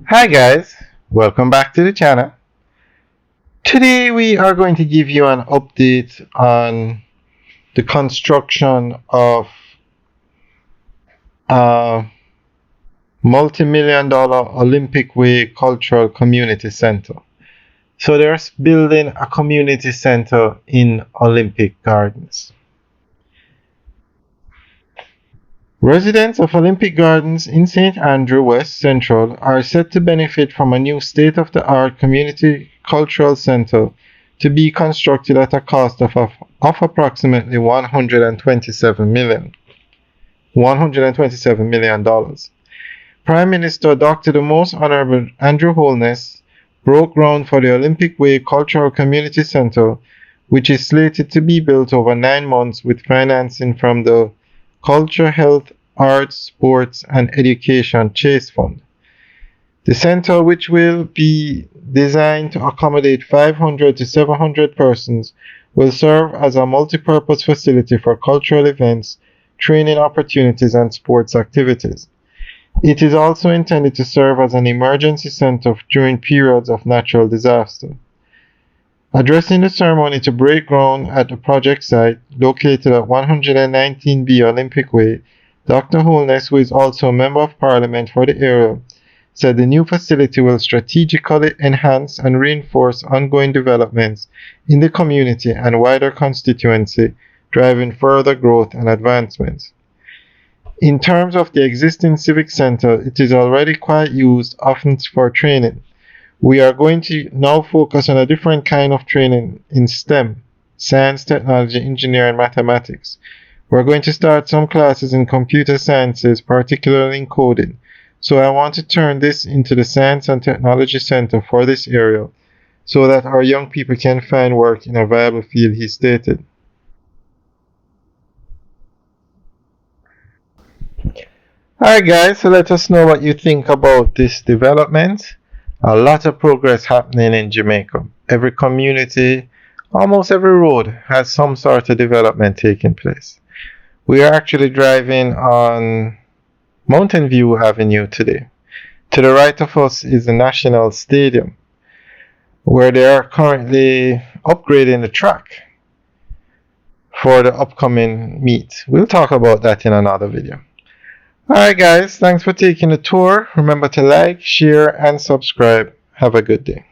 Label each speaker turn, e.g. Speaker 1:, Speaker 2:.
Speaker 1: Hi guys, welcome back to the channel. Today we are going to give you an update on the construction of a multi-million dollar Olympic Way Cultural Community Center. So they're building a community center in Olympic Gardens. Residents of Olympic Gardens in St. Andrew, West Central are set to benefit from a new state-of-the-art community cultural center to be constructed at a cost of approximately $127 million. Prime Minister Dr. the Most Honorable Andrew Holness broke ground for the Olympic Way Cultural Community Center, which is slated to be built over 9 months with financing from the Culture, Health, Arts, Sports and Education Chase Fund. The center, which will be designed to accommodate 500 to 700 persons, will serve as a multi-purpose facility for cultural events, training opportunities and sports activities. It is also intended to serve as an emergency center during periods of natural disaster. Addressing the ceremony to break ground at the project site, located at 119B Olympic Way, Dr. Holness, who is also a Member of Parliament for the area, said the new facility will strategically enhance and reinforce ongoing developments in the community and wider constituency, driving further growth and advancements. In terms of the existing civic center, it is already quite used, often for training. We are going to now focus on a different kind of training in STEM, science, technology, engineering, mathematics. We're going to start some classes in computer sciences, particularly in coding. So I want to turn this into the Science and Technology Center for this area so that our young people can find work in a viable field, he stated. Alright guys, so let us know what you think about this development. A lot of progress happening in Jamaica. Every community, almost every road has some sort of development taking place. We are actually driving on Mountain View Avenue today. To the right of us is the National Stadium, where they are currently upgrading the track for the upcoming meet. We'll talk about that in another video. Alright guys, thanks for taking the tour. Remember to like, share and subscribe. Have a good day.